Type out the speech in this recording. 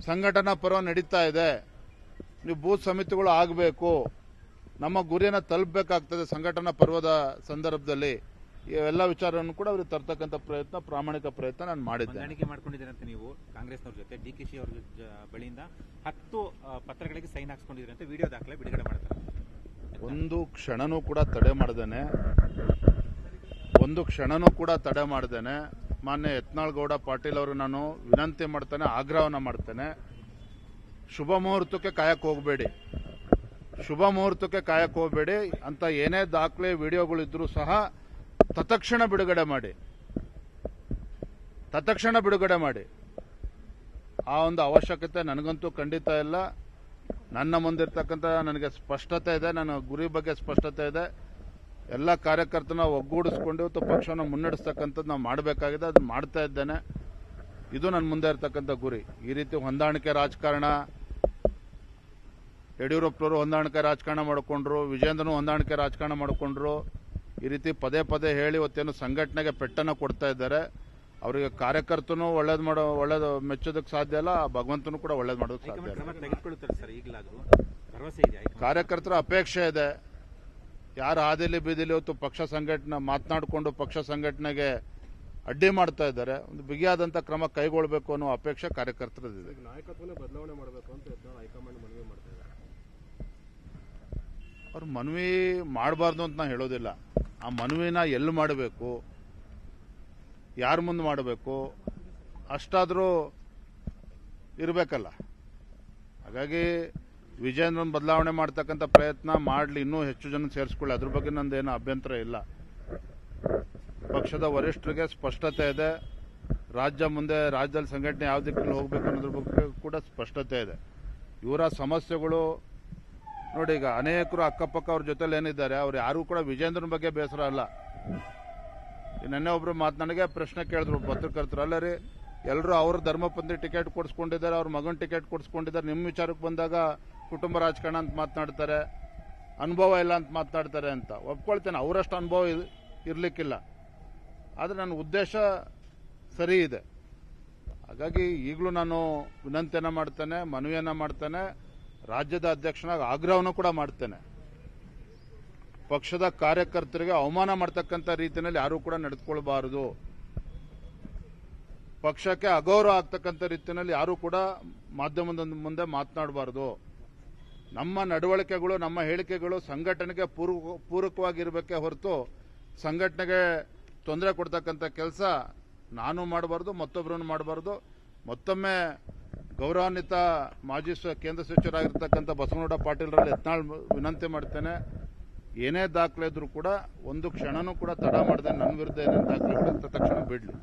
ಸಂಘಟನಾ ಪರ್ವ ನಡೀತಾ ಇದೆ. ನೀವು ಬೂತ್ ಸಮಿತಿಗಳು ಆಗಬೇಕು, ನಮ್ಮ ಗುರಿಯನ್ನು ತಲುಪಬೇಕಾಗ್ತದೆ ಸಂಘಟನಾ ಪರ್ವದ ಸಂದರ್ಭದಲ್ಲಿ. ಇವೆಲ್ಲ ವಿಚಾರವನ್ನು ಕೂಡ ಅವ್ರಿಗೆ ತರ್ತಕ್ಕಂಥ ಪ್ರಯತ್ನ, ಪ್ರಾಮಾಣಿಕ ಪ್ರಯತ್ನ ನಾನು ಮಾಡಿದ್ದೆ. ಹೊಂದಾಣಿಕೆ ಮಾಡ್ಕೊಂಡಿದ್ದೀರಂತೆ ನೀವು ಕಾಂಗ್ರೆಸ್ನವ್ರ ಜೊತೆ. ಡಿ.ಕೆ.ಶಿ ಅವ್ರ ಬಳಿಯಿಂದ 10 ಪತ್ರಗಳಿಗೆ ಸೈನ್ ಹಾಕ್ಸ್ಕೊಂಡಿದ್ರಂತೆ. ವಿಡಿಯೋ ದಾಖಲೆ ಬಿಡುಗಡೆ ಮಾಡ್ತಾರೆ. ಒಂದು ಕ್ಷಣನೂ ಕೂಡ ತಡೆ ಮಾಡ್ದೇನೆ ಮಾನ್ಯ ಯತ್ನಾಳ್ ಪಾಟೀಲ್ ಅವರು ನಾನು ವಿನಂತಿ ಮಾಡ್ತೇನೆ, ಆಗ್ರಹವನ್ನು ಮಾಡ್ತೇನೆ. ಶುಭ ಮುಹೂರ್ತಕ್ಕೆ ಕಾಯಕ್ಕೆ ಹೋಗಬೇಡಿ ಅಂತ ಏನೇ ದಾಖಲೆ ವಿಡಿಯೋಗಳಿದ್ರೂ ಸಹ ತತ್ಕ್ಷಣ ಬಿಡುಗಡೆ ಮಾಡಿ. ಆ ಒಂದು ಅವಶ್ಯಕತೆ ನನಗಂತೂ ಖಂಡಿತ ಇಲ್ಲ. ನನ್ನ ಮುಂದಿರ್ತಕ್ಕಂಥ ನನಗೆ ಸ್ಪಷ್ಟತೆ ಇದೆ, ನನ್ನ ಗುರಿ ಬಗ್ಗೆ ಸ್ಪಷ್ಟತೆ ಇದೆ. ಎಲ್ಲ ಕಾರ್ಯಕರ್ತನ ಒಗ್ಗೂಡಿಸ್ಕೊಂಡು ಇವತ್ತು ಪಕ್ಷವನ್ನು ಮುನ್ನಡೆಸ್ತಕ್ಕಂಥದ್ದು ನಾವು ಮಾಡಬೇಕಾಗಿದೆ, ಅದನ್ನು ಮಾಡ್ತಾ ಇದ್ದೇನೆ. ಇದು ನನ್ನ ಮುಂದೆ ಇರ್ತಕ್ಕಂಥ ಗುರಿ. ಈ ರೀತಿ ಹೊಂದಾಣಿಕೆ ರಾಜಕಾರಣ, ಯಡಿಯೂರಪ್ಪನವರು ಹೊಂದಾಣಿಕೆ ರಾಜಕಾರಣ ಮಾಡಿಕೊಂಡ್ರು, ವಿಜೇಂದ್ರನು ಹೊಂದಾಣಿಕೆ ರಾಜಕಾರಣ ಮಾಡಿಕೊಂಡ್ರು. ಈ ರೀತಿ ಪದೇ ಪದೇ ಹೇಳಿ ಇವತ್ತೇನು ಸಂಘಟನೆಗೆ ಪೆಟ್ಟನ್ನು ಕೊಡ್ತಾ ಇದ್ದಾರೆ. ಅವರಿಗೆ ಕಾರ್ಯಕರ್ತನು ಒಳ್ಳೇದು ಮೆಚ್ಚೋದಕ್ಕೆ ಸಾಧ್ಯ ಇಲ್ಲ, ಭಗವಂತನು ಕೂಡ ಒಳ್ಳೇದು ಮಾಡೋದಕ್ಕೆ ಸಾಧ್ಯ ಇಲ್ಲ. ಕಾರ್ಯಕರ್ತರ ಅಪೇಕ್ಷೆ ಇದೆ. ಯಾರು ಹಾದಿಲಿ ಬೀದಿಲಿ ಇವತ್ತು ಪಕ್ಷ ಸಂಘಟನೆ ಮಾತನಾಡಿಕೊಂಡು ಪಕ್ಷ ಸಂಘಟನೆಗೆ ಅಡ್ಡಿ ಮಾಡ್ತಾ ಇದ್ದಾರೆ, ಒಂದು ಬಿಗಿಯಾದಂಥ ಕ್ರಮ ಕೈಗೊಳ್ಳಬೇಕು ಅನ್ನೋ ಅಪೇಕ್ಷೆ ಕಾರ್ಯಕರ್ತರದಿದೆ. ನಾಯಕತ್ವನೇ ಬದಲಾವಣೆ ಮಾಡಬೇಕು ಅಂತ ಹೈಕಮಾಂಡ್ ಮನವಿ ಮಾಡ್ತಾ ಇದ್ದಾರೆ. ಅವ್ರು ಮನವಿ ಮಾಡಬಾರ್ದು ಅಂತ ನಾನು ಹೇಳೋದಿಲ್ಲ. ಆ ಮನವಿನ ಎಲ್ಲಿ ಮಾಡಬೇಕು, ಯಾರ ಮುಂದೆ ಮಾಡಬೇಕು, ಅಷ್ಟಾದರೂ ಇರಬೇಕಲ್ಲ. ಹಾಗಾಗಿ ವಿಜೇಂದ್ರನ್ ಬದಲಾವಣೆ ಮಾಡ್ತಕ್ಕಂಥ ಪ್ರಯತ್ನ ಮಾಡಲಿ, ಇನ್ನೂ ಹೆಚ್ಚು ಜನ ಸೇರಿಸ್ಕೊಳ್ಳಿ, ಅದ್ರ ಬಗ್ಗೆ ನಂದೇನು ಅಭ್ಯಂತರ ಇಲ್ಲ. ಪಕ್ಷದ ವರಿಷ್ಠರಿಗೆ ಸ್ಪಷ್ಟತೆ ಇದೆ. ರಾಜ್ಯದಲ್ಲಿ ಸಂಘಟನೆ ಯಾವ ದಿಕ್ಕಲ್ಲಿ ಹೋಗಬೇಕು ಅನ್ನೋದ್ರ ಬಗ್ಗೆ ಕೂಡ ಸ್ಪಷ್ಟತೆ ಇದೆ. ಇವರ ಸಮಸ್ಯೆಗಳು ನೋಡಿ, ಈಗ ಅನೇಕರು ಅಕ್ಕಪಕ್ಕ ಅವ್ರ ಜೊತೆಲಿ ಏನಿದ್ದಾರೆ, ಅವ್ರು ಯಾರೂ ಕೂಡ ವಿಜೇಂದ್ರನ ಬಗ್ಗೆ ಬೇಸರ ಅಲ್ಲ. ನೆನ್ನೆ ಒಬ್ರು ನನಗೆ ಪ್ರಶ್ನೆ ಕೇಳಿದ್ರು ಪತ್ರಕರ್ತರು, ಅಲ್ಲ ರೀ ಎಲ್ಲರೂ ಅವ್ರ ಧರ್ಮಪಂಥಿ ಟಿಕೆಟ್ ಕೊಡಿಸ್ಕೊಂಡಿದ್ದಾರೆ, ಅವ್ರ ಮಗನ ಟಿಕೆಟ್ ಕೊಡಿಸ್ಕೊಂಡಿದ್ದಾರೆ, ನಿಮ್ಮ ವಿಚಾರಕ್ಕೆ ಬಂದಾಗ ಕುಟುಂಬ ರಾಜಕಾರಣ ಅಂತ ಮಾತನಾಡ್ತಾರೆ, ಅನುಭವ ಇಲ್ಲ ಅಂತ ಮಾತನಾಡ್ತಾರೆ ಅಂತ ಒಪ್ಕೊಳ್ತೇನೆ. ಅವರಷ್ಟು ಅನುಭವ ಇರಲಿಕ್ಕಿಲ್ಲ, ಆದರೆ ನನ್ನ ಉದ್ದೇಶ ಸರಿ ಇದೆ. ಹಾಗಾಗಿ ಈಗಲೂ ನಾನು ವಿನಂತಿಯನ್ನು ಮಾಡ್ತೇನೆ, ಮನವಿಯನ್ನು ಮಾಡ್ತೇನೆ, ರಾಜ್ಯದ ಅಧ್ಯಕ್ಷನಾಗಿ ಆಗ್ರಹವನ್ನು ಕೂಡ ಮಾಡ್ತೇನೆ. ಪಕ್ಷದ ಕಾರ್ಯಕರ್ತರಿಗೆ ಅವಮಾನ ಮಾಡ್ತಕ್ಕಂಥ ರೀತಿಯಲ್ಲಿ ಯಾರೂ ಕೂಡ ನಡೆದುಕೊಳ್ಬಾರದು. ಪಕ್ಷಕ್ಕೆ ಅಗೌರವ ಆಗ್ತಕ್ಕಂಥ ರೀತಿಯಲ್ಲಿ ಯಾರೂ ಕೂಡ ಮಾಧ್ಯಮದ ಮುಂದೆ ಮಾತನಾಡಬಾರದು. ನಮ್ಮ ನಡವಳಿಕೆಗಳು, ನಮ್ಮ ಹೇಳಿಕೆಗಳು ಸಂಘಟನೆಗೆ ಪೂರಕವಾಗಿರಬೇಕೇ ಹೊರತು ಸಂಘಟನೆಗೆ ತೊಂದರೆ ಕೊಡ್ತಕ್ಕಂಥ ಕೆಲಸ ನಾನು ಮಾಡಬಾರ್ದು, ಮತ್ತೊಬ್ಬರನ್ನು ಮಾಡಬಾರ್ದು. ಮತ್ತೊಮ್ಮೆ ಗೌರವಾನ್ವಿತ ಮಾಜಿ ಕೇಂದ್ರ ಸಚಿವರಾಗಿರ್ತಕ್ಕಂಥ ಬಸವನಗೌಡ ಪಾಟೀಲ್ರಲ್ಲಿ ಯತ್ನಾಳ್ ವಿನಂತಿ ಮಾಡ್ತೇನೆ, ಏನೇ ದಾಖಲೆ ಇದ್ರೂ ಕೂಡ ಒಂದು ಕ್ಷಣನೂ ಕೂಡ ತಡ ಮಾಡದೆ ನನ್ನ ವಿರುದ್ಧ ಏನೇನು ದಾಖಲೆ ತಕ್ಷಣ ಬಿಡಲಿ.